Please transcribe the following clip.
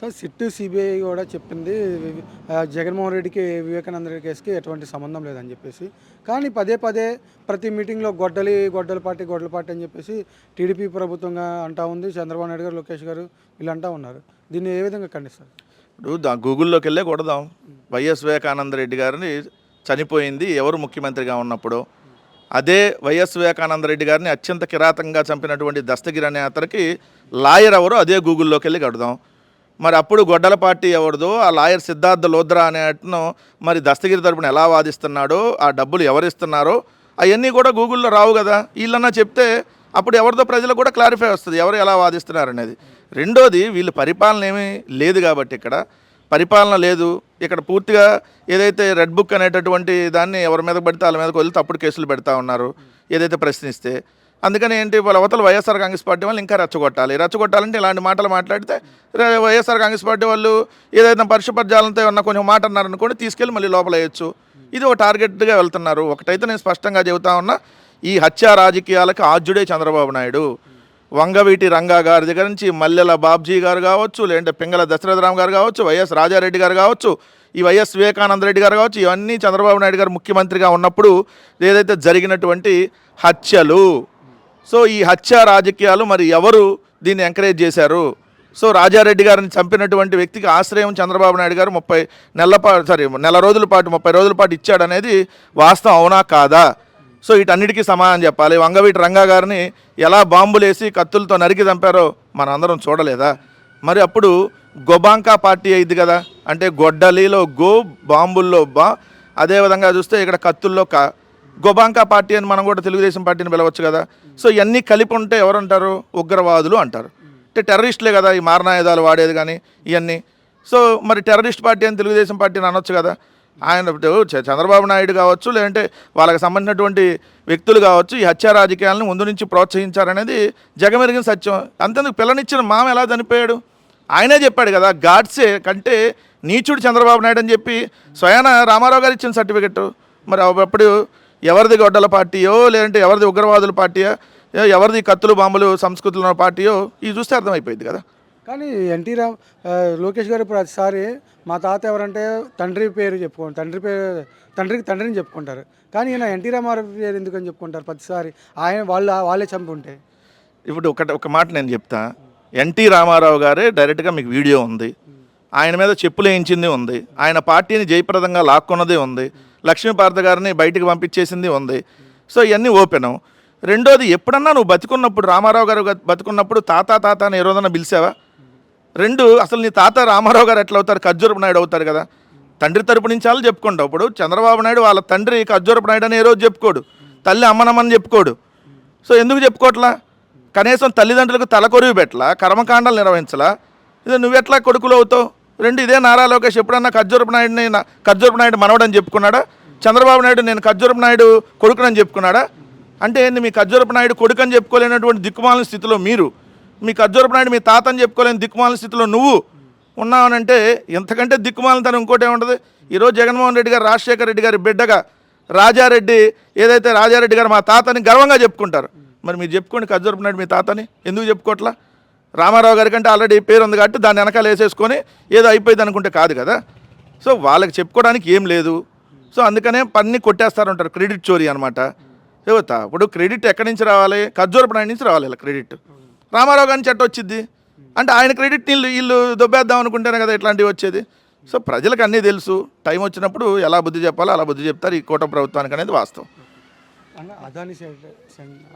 Sir sit CBI కూడా చెప్పింది జగన్మోహన్ రెడ్డికి వివేకానంద రెడ్డి కేసుకి ఎటువంటి సంబంధం లేదని చెప్పేసి. కానీ పదే పదే ప్రతి మీటింగ్లో గొడ్డల పార్టీ అని చెప్పేసి టీడీపీ ప్రభుత్వంగా అంటా ఉంది. చంద్రబాబు నాయుడు గారు, లోకేష్ గారు వీళ్ళు అంటా ఉన్నారు. దీన్ని ఏ విధంగా ఖండిస్తారు? ఇప్పుడు గూగుల్లోకి వెళ్ళే కొడదాం. వైఎస్ వివేకానంద రెడ్డి గారిని చనిపోయింది ఎవరు ముఖ్యమంత్రిగా ఉన్నప్పుడు. అదే వైఎస్ వివేకానంద రెడ్డి గారిని అత్యంత కిరాతకంగా చంపినటువంటి దస్తగిరి అనే అతనికి లాయర్ ఎవరో అదే గూగుల్లోకి వెళ్ళి కడదాం. మరి అప్పుడు గొడ్డల పార్టీ ఎవరిదో ఆ లాయర్ సిద్ధార్థ లోద్రా అనే అతను మరి దస్తగిరి తరపున ఎలా వాదిస్తున్నాడో, ఆ డబ్బులు ఎవరిస్తున్నారో అవన్నీ కూడా గూగుల్లో రావు కదా. వీళ్ళన్నా చెప్తే అప్పుడు ఎవరిదో ప్రజలకు కూడా క్లారిఫై వస్తుంది ఎవరు ఎలా వాదిస్తున్నారు అనేది. రెండోది, వీళ్ళు పరిపాలన ఏమీ లేదు కాబట్టి ఇక్కడ పరిపాలన లేదు. ఇక్కడ పూర్తిగా ఏదైతే రెడ్ బుక్ అనేటటువంటి దాన్ని ఎవరి మీద పడితే వాళ్ళ మీదకి వదిలి తప్పుడు కేసులు పెడతా ఉన్నారు ఏదైతే ప్రశ్నిస్తే. అందుకని ఏంటి, వాళ్ళ అవతల వైఎస్ఆర్ కాంగ్రెస్ పార్టీ వాళ్ళు ఇంకా రెచ్చగొట్టాలంటే ఇలాంటి మాటలు మాట్లాడితే వైఎస్ఆర్ కాంగ్రెస్ పార్టీ వాళ్ళు ఏదైతే పరిశుభ్రజాలంతో ఉన్న కొంచెం మాట అన్నారనుకోండి తీసుకెళ్ళి మళ్ళీ లోపల వేయచ్చు. ఇది ఒక టార్గెట్గా వెళ్తున్నారు. ఒకటైతే నేను స్పష్టంగా చెబుతా ఉన్నా, ఈ హత్యా రాజకీయాలకు ఆద్యుడే చంద్రబాబు నాయుడు. వంగవీటి రంగా గారి దగ్గర నుంచి మల్లెల బాబ్జీ గారు కావచ్చు, లేదంటే పింగళ దశరథరామ్ గారు కావచ్చు, వైఎస్ రాజారెడ్డి గారు కావచ్చు, ఈ వైఎస్ వివేకానంద రెడ్డి గారు కావచ్చు, ఇవన్నీ చంద్రబాబు నాయుడు గారు ముఖ్యమంత్రిగా ఉన్నప్పుడు ఏదైతే జరిగినటువంటి హత్యలు. సో ఈ హత్యా రాజకీయాలు మరి ఎవరు దీన్ని ఎంకరేజ్ చేశారు? సో రాజారెడ్డి గారిని చంపినటువంటి వ్యక్తికి ఆశ్రయం చంద్రబాబు నాయుడు గారు 30 రోజుల పాటు ఇచ్చాడనేది వాస్తవం అవునా కాదా? సో వీటన్నిటికీ సమాధానం చెప్పాలి. వంగవీటి రంగా గారిని ఎలా బాంబులేసి కత్తులతో నరికి చంపారో మనం అందరం చూడలేదా? మరి అప్పుడు గొబాంకా పార్టీ అయింది కదా, అంటే గొడ్డలిలో గో, బాంబుల్లో బా, అదేవిధంగా చూస్తే ఇక్కడ కత్తుల్లో గొబాంకా పార్టీ అని మనం కూడా తెలుగుదేశం పార్టీని పిలవచ్చు కదా. సో ఇవన్నీ కలిపి ఉంటే ఎవరు అంటారు? ఉగ్రవాదులు అంటారు. అంటే టెర్రరిస్టులే కదా ఈ మారణాయుధాలు వాడేది కానీ ఇవన్నీ. సో మరి టెర్రరిస్ట్ పార్టీ అని తెలుగుదేశం పార్టీని అనొచ్చు కదా. ఆయన చంద్రబాబు నాయుడు కావచ్చు, లేదంటే వాళ్ళకి సంబంధించినటువంటి వ్యక్తులు కావచ్చు, ఈ హత్యా రాజకీయాలను ముందు నుంచి ప్రోత్సహించారనేది జగమెరిగిన సత్యం. అంతేందుకు పిల్లనిచ్చిన మామ ఎలా చనిపోయాడు ఆయనే చెప్పాడు కదా. గాడ్సే కంటే నీచుడు చంద్రబాబు నాయుడు అని చెప్పి స్వయాన రామారావు గారు ఇచ్చిన సర్టిఫికెట్. మరి అప్పుడు ఎవరిది గొడ్డల పార్టీయో, లేదంటే ఎవరిది ఉగ్రవాదుల పార్టీయో, ఎవరిది కత్తులు బాంబులు సంస్కృతుల పార్టీయో ఇది చూస్తే అర్థమైపోయింది కదా. కానీ లోకేష్ గారు ప్రతిసారి మా తాత ఎవరంటే తండ్రి పేరు చెప్పుకోండి, తండ్రిని చెప్పుకుంటారు. కానీ ఈయన ఎన్టీ రామారావు పేరు ఎందుకని చెప్పుకుంటారు ప్రతిసారి? వాళ్ళే చంపి ఉంటే. ఇప్పుడు ఒక మాట నేను చెప్తా. ఎన్టీ రామారావు గారే డైరెక్ట్గా మీకు వీడియో ఉంది, ఆయన మీద చెప్పులు వేయించింది ఉంది, ఆయన పార్టీని జయప్రదంగా లాక్కున్నది ఉంది, లక్ష్మీపార్త గారిని బయటికి పంపించేసింది ఉంది. సో ఇవన్నీ ఓపెను. రెండోది, ఎప్పుడన్నా నువ్వు బతుకున్నప్పుడు, రామారావు గారు బతుకున్నప్పుడు తాత అని ఏ రోజన్నా పిలిచావా? అసలు నీ తాత రామారావు గారు ఎట్లా అవుతారు? ఖర్జూరపు నాయుడు అవుతారు కదా. తండ్రి తరపు నుంచి వాళ్ళు చెప్పుకుంటావు. ఇప్పుడు చంద్రబాబు నాయుడు వాళ్ళ తండ్రి ఖర్జూరపు నాయుడు అని ఏ రోజు చెప్పుకోడు, తల్లి అమ్మనమ్మని చెప్పుకోడు. సో ఎందుకు చెప్పుకోవట్లా? కనీసం తల్లిదండ్రులకు తలకొరివి పెట్టలా, కర్మకాండాలు నిర్వహించలా. ఇది నువ్వెట్లా కొడుకులు అవుతావు? ఇదే నారా లోకేష్ ఎప్పుడన్నా ఖర్జూరపు నాయుడు మనవడని చెప్పుకున్నాడా? చంద్రబాబు నాయుడు నేను ఖర్జూరపు నాయుడు కొడుకునని చెప్పుకున్నాడా? అంటే ఏంది, మీ ఖర్జూరపు నాయుడు కొడుకని చెప్పుకోలేనటువంటి దిక్కుమాలిన స్థితిలో మీరు, మీ ఖర్జూరపు నాయుడు మీ తాతని చెప్పుకోలేని దిక్కుమాలిన స్థితిలో నువ్వు ఉన్నావనంటే ఎంతకంటే దిక్కుమాలినతనం ఇంకోటి ఏముంటుంది? ఈరోజు జగన్మోహన్ రెడ్డి గారు రాజశేఖర రెడ్డి గారి బిడ్డగా రాజారెడ్డి గారు మా తాతని గర్వంగా చెప్పుకుంటారు. మరి మీరు చెప్పుకోండి ఖర్జూరపు నాయుడు మీ తాతని ఎందుకు చెప్పుకోవట్లా? రామారావు గారి కంటే ఆల్రెడీ పేరు ఉంది కాబట్టి దాన్ని వెనకాల వేసేసుకొని ఏదో అయిపోయింది అనుకుంటే కాదు కదా. సో వాళ్ళకి చెప్పుకోవడానికి ఏం లేదు. సో అందుకనే పన్ని కొట్టేస్తారంటారు, క్రెడిట్ చోరీ అనమాట. యువత ఇప్పుడు క్రెడిట్ ఎక్కడి నుంచి రావాలి? ఖర్జూరపు నాయుడు నుంచి రావాలి ఇలా క్రెడిట్. రామారావు గారి చెట్టు వచ్చింది అంటే ఆయన క్రెడిట్ వీళ్ళు దొబ్బేద్దాం అనుకుంటేనే కదా ఇట్లాంటివి వచ్చేది. సో ప్రజలకు అన్నీ తెలుసు. టైం వచ్చినప్పుడు ఎలా బుద్ధి చెప్పాలో అలా బుద్ధి చెప్తారు ఈ కూటమి ప్రభుత్వానికి అనేది వాస్తవం.